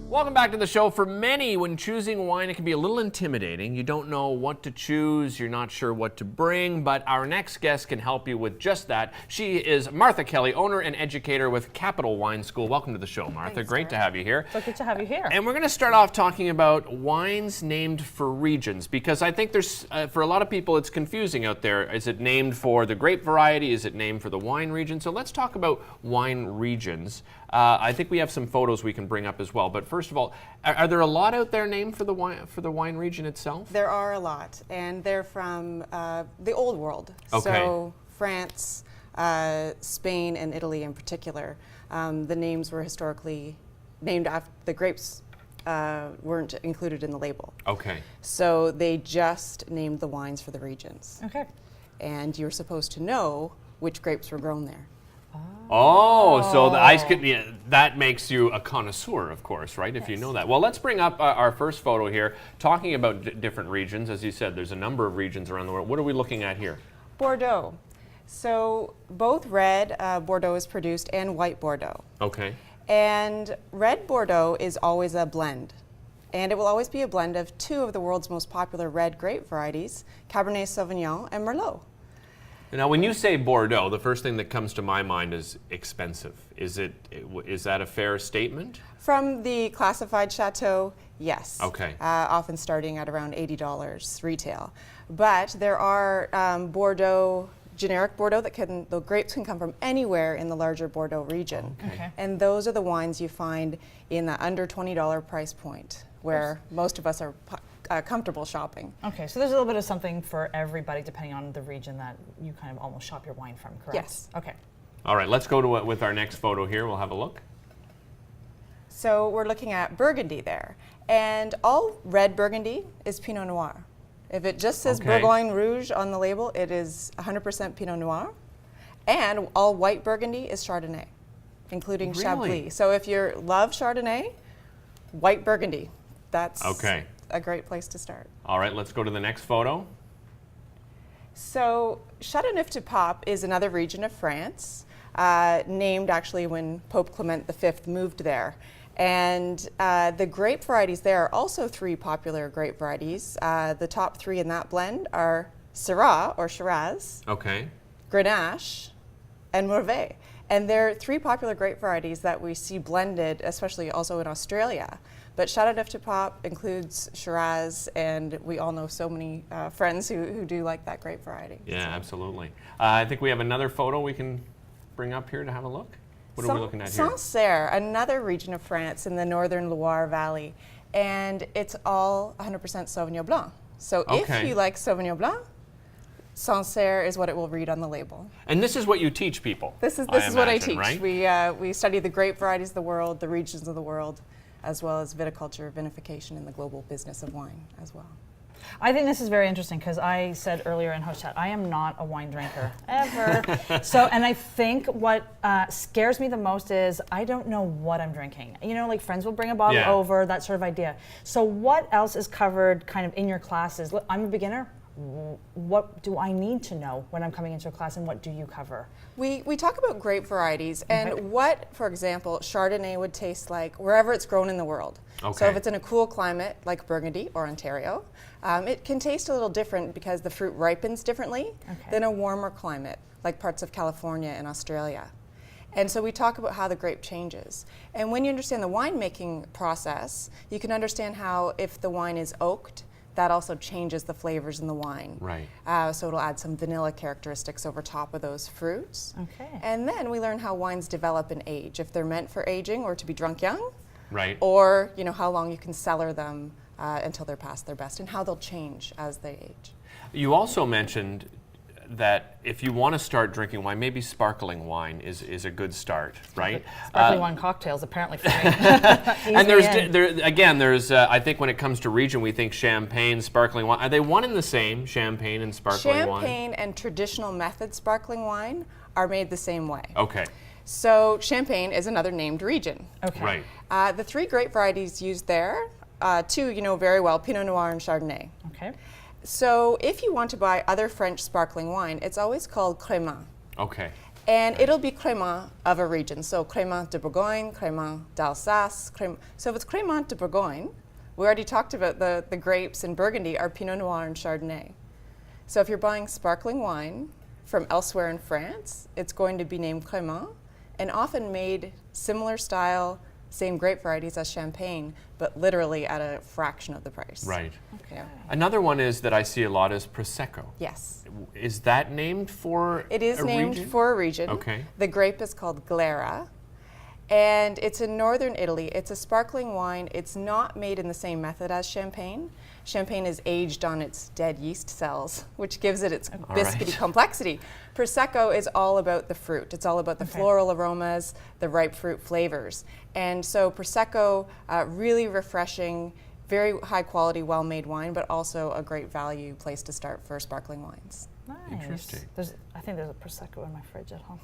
Welcome back to the show. For many, when choosing wine, it can be a little intimidating. You don't know what to choose, you're not sure what to bring, but our next guest can help you with just that. She is Martha Kelly, owner and educator with Capital Wine School. Welcome to the show, Martha. Thanks, Great to have you here. So good to have you here. And we're going to start off talking about wines named for regions, because I think there's, for a lot of people, it's confusing out there. Is it named for the grape variety? Is it named for the wine region? So let's talk about wine regions. I think we have some photos we can bring up as well. But first of all, are there a lot out there named for the wine region itself? There are a lot, and they're from the old world. Okay. So France, Spain, and Italy in particular. The names were historically named after the grapes. Weren't included in the label. Okay. So they just named the wines for the regions. Okay. And you're supposed to know which grapes were grown there. Oh, so the ice could, yeah, that makes you a connoisseur, of course, right? If you know that. Well, let's bring up our first photo here, talking about different regions. As you said, there's a number of regions around the world. What are we looking at here? Bordeaux. So both red Bordeaux is produced and white Bordeaux. Okay. And red Bordeaux is always a blend. And it will always be a blend of two of the world's most popular red grape varieties, Cabernet Sauvignon and Merlot. Now, when you say Bordeaux, the first thing that comes to my mind is expensive. Is that a fair statement? From the classified chateau, yes. Okay. Often starting at around $80 retail. But there are Bordeaux, generic Bordeaux, the grapes can come from anywhere in the larger Bordeaux region. Okay. And those are the wines you find in the under $20 price point, where most of us are comfortable shopping. Okay, so there's a little bit of something for everybody depending on the region that you kind of almost shop your wine from, correct? Yes. Okay. All right, let's go to it with our next photo here. We'll have a look. So we're looking at Burgundy there. And all red Burgundy is Pinot Noir. If it just says Bourgogne Rouge on the label, it is 100% Pinot Noir. And all white Burgundy is Chardonnay, including Chablis. So if you love Chardonnay, white Burgundy, that's a great place to start. All right, let's go to the next photo. So Chateauneuf-du-Pape is another region of France, named actually when Pope Clement V moved there. And the grape varieties there are also three popular grape varieties. The top three in that blend are Syrah, or Shiraz, Grenache, and Mourvèdre. And they're three popular grape varieties that we see blended, especially also in Australia. But Chateauneuf-du-Pape includes Shiraz, and we all know so many friends who do like that grape variety. Yeah, absolutely. I think we have another photo we can bring up here to have a look. What are we looking at here? Sancerre, another region of France in the northern Loire Valley, and it's all 100% Sauvignon Blanc. So if you like Sauvignon Blanc, Sancerre is what it will read on the label. And this is what you teach people. This is what I teach. Right? We study the grape varieties of the world, the regions of the world, as well as viticulture, vinification, and the global business of wine as well. I think this is very interesting because I said earlier in host chat, I am not a wine drinker, ever. And I think what scares me the most is I don't know what I'm drinking. You know, like friends will bring a bottle over, that sort of idea. So what else is covered kind of in your classes? Look, I'm a beginner. What do I need to know when I'm coming into a class, and what do you cover? We talk about grape varieties and what, for example, Chardonnay would taste like wherever it's grown in the world. So if it's in a cool climate like Burgundy or Ontario, it can taste a little different because the fruit ripens differently than a warmer climate like parts of California and Australia. And so we talk about how the grape changes. And when you understand the winemaking process, you can understand how if the wine is oaked, that also changes the flavors in the wine. Right. So it'll add some vanilla characteristics over top of those fruits. And then we learn how wines develop and age, if they're meant for aging or to be drunk young, or how long you can cellar them until they're past their best, and how they'll change as they age. You also mentioned that if you want to start drinking wine, maybe sparkling wine is a good start, right? Sparkling wine cocktails, apparently for me. And there's I think when it comes to region, we think champagne, sparkling wine. Are they one and the same, champagne and sparkling wine? Champagne and traditional method sparkling wine are made the same way. Okay. So Champagne is another named region. Okay. Right. The three grape varieties used there, two you know very well, Pinot Noir and Chardonnay. Okay. So if you want to buy other French sparkling wine, it's always called crémant. Okay. And it'll be Crémant of a region. So Crémant de Bourgogne, Crémant d'Alsace. So if it's Crémant de Bourgogne, we already talked about the grapes in Burgundy are Pinot Noir and Chardonnay. So if you're buying sparkling wine from elsewhere in France, it's going to be named Crémant and often made similar style, same grape varieties as Champagne, but literally at a fraction of the price. Right. Yeah. Another one is that I see a lot is Prosecco. Yes. Is that named for It is a named region? for a region. Okay. The grape is called Glera, and it's in northern Italy. It's a sparkling wine. It's not made in the same method as Champagne. Champagne is aged on its dead yeast cells, which gives it its biscuity right. complexity. Prosecco is all about the fruit. It's all about the floral aromas, the ripe fruit flavors. And so Prosecco, really refreshing, very high quality, well-made wine, but also a great value place to start for sparkling wines. Nice. Interesting. I think there's a Prosecco in my fridge at home.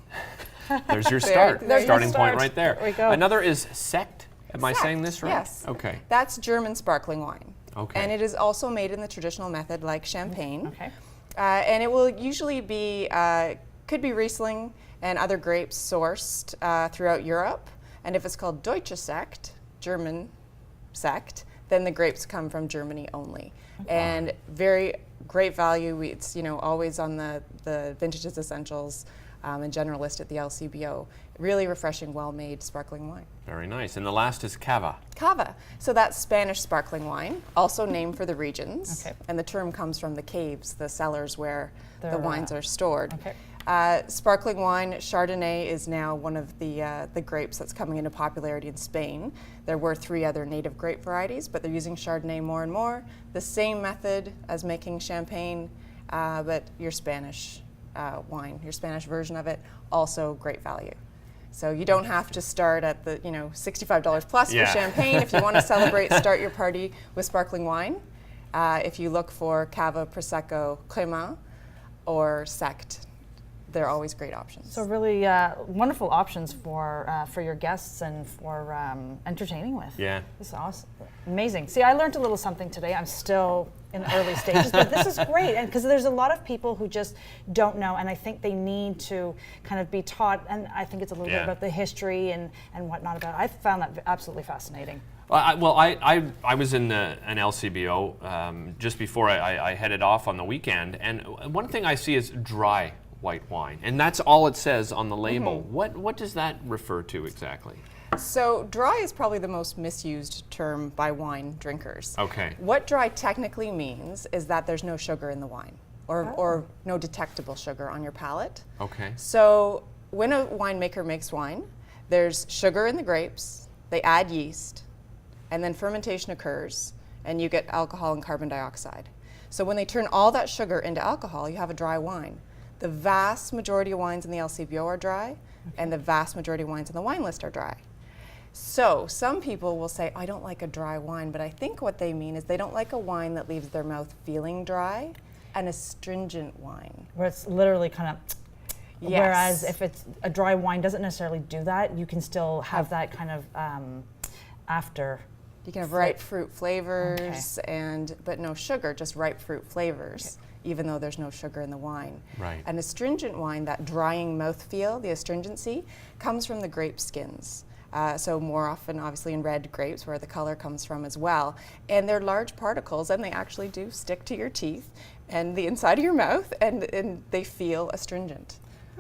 There's your start. There's your Starting start. point right there. There we go. Another is Sect. Am I saying this right? Yes. Okay. That's German sparkling wine. Okay. And it is also made in the traditional method like Champagne. Okay. And it will usually be, could be Riesling and other grapes sourced throughout Europe. And if it's called Deutsche Sekt, German Sekt, then the grapes come from Germany only. And very great value. It's always on the Vintages Essentials and Generalist at the LCBO. Really refreshing, well-made sparkling wine. Very nice. And the last is Cava. Cava. So that's Spanish sparkling wine, also named for the regions. Okay. And the term comes from the caves, the cellars where the They're, wines are stored. Okay. Sparkling wine, Chardonnay is now one of the grapes that's coming into popularity in Spain. There were 3 other native grape varieties, but they're using Chardonnay more and more. The same method as making Champagne, but your Spanish wine, your Spanish version of it, also great value. So you don't have to start at the $65 plus Yeah. for Champagne. If you want to celebrate, start your party with sparkling wine. If you look for Cava, Prosecco, Crémant, or Sect, they're always great options. So really wonderful options for your guests and for entertaining with. Yeah. This is awesome. Amazing. See, I learned a little something today. I'm still in the early stages, but this is great. And because there's a lot of people who just don't know, and I think they need to kind of be taught, and I think it's a little bit about the history and whatnot about it. I found that absolutely fascinating. I was in an LCBO just before I headed off on the weekend, and one thing I see is dry white wine, and that's all it says on the label. What does that refer to exactly? So dry is probably the most misused term by wine drinkers. Okay. What dry technically means is that there's no sugar in the wine, or no detectable sugar on your palate. Okay. So when a winemaker makes wine, there's sugar in the grapes, they add yeast, and then fermentation occurs, and you get alcohol and carbon dioxide. So when they turn all that sugar into alcohol, you have a dry wine. The vast majority of wines in the LCBO are dry, and the vast majority of wines on the wine list are dry. So some people will say, I don't like a dry wine, but I think what they mean is they don't like a wine that leaves their mouth feeling dry, and astringent wine. Where it's literally kind of, Yes. whereas if it's a dry wine doesn't necessarily do that, you can still have that kind of after. You can have ripe fruit flavors, but no sugar, just ripe fruit flavors, even though there's no sugar in the wine. Right. An astringent wine, that drying mouthfeel, the astringency, comes from the grape skins. So more often, obviously, in red grapes, where the color comes from as well. And they're large particles, and they actually do stick to your teeth and the inside of your mouth, and they feel astringent.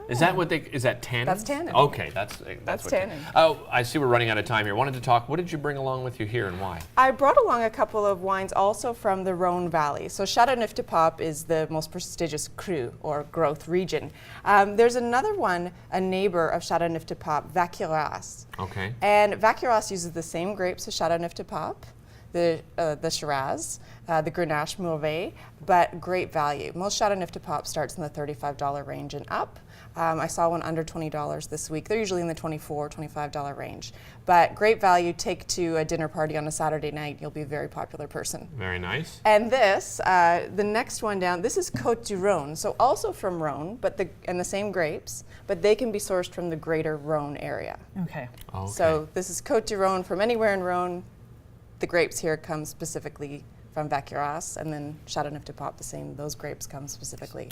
Is that what is that tannin? That's tannin. Okay, that's what tannin. Oh, I see we're running out of time here. Wanted to talk, what did you bring along with you here and why? I brought along a couple of wines also from the Rhone Valley. So Chateauneuf-du-Pape is the most prestigious cru, or growth region. There's another one, a neighbor of Chateauneuf-du-Pape, Vacqueyras. Okay. And Vacqueyras uses the same grapes as Chateauneuf-du-Pape, the Shiraz, the Grenache Mauvais, but great value. Most Chateauneuf-du-Pape starts in the $35 range and up. I saw one under $20 this week. They're usually in the $24, $25 range. But great value. Take to a dinner party on a Saturday night. You'll be a very popular person. Very nice. And this, the next one down, this is Côte du Rhône. So also from Rhône, and the same grapes, but they can be sourced from the greater Rhône area. Okay. Okay. So this is Côte du Rhône from anywhere in Rhône. The grapes here come specifically from Vacqueras, and then Chateauneuf-du-Pape, the same. Those grapes come specifically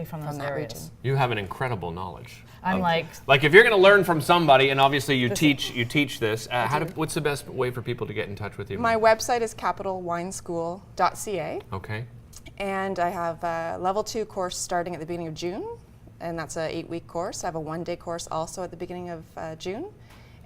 from those that areas. region. You have an incredible knowledge. I'm like, if you're going to learn from somebody, and obviously you teach this. What's the best way for people to get in touch with you? My website is capitalwineschool.ca. Okay. And I have a level 2 course starting at the beginning of June, and that's an 8-week course. I have a 1-day course also at the beginning of June.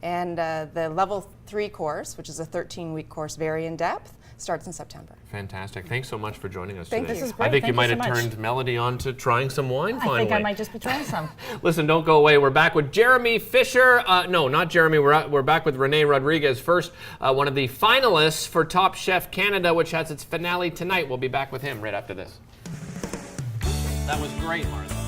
And the level 3 course, which is a 13-week course, very in-depth, starts in September. Fantastic. Thanks so much for joining us Thank today. you. This is great. I think Thank you might you have so much. turned Melody on to trying some wine finally. I think I might just be trying some. Listen, don't go away. We're back with Jeremy Fisher. No, not Jeremy. We're back with Renee Rodriguez. First, one of the finalists for Top Chef Canada, which has its finale tonight. We'll be back with him right after this. That was great, Martha.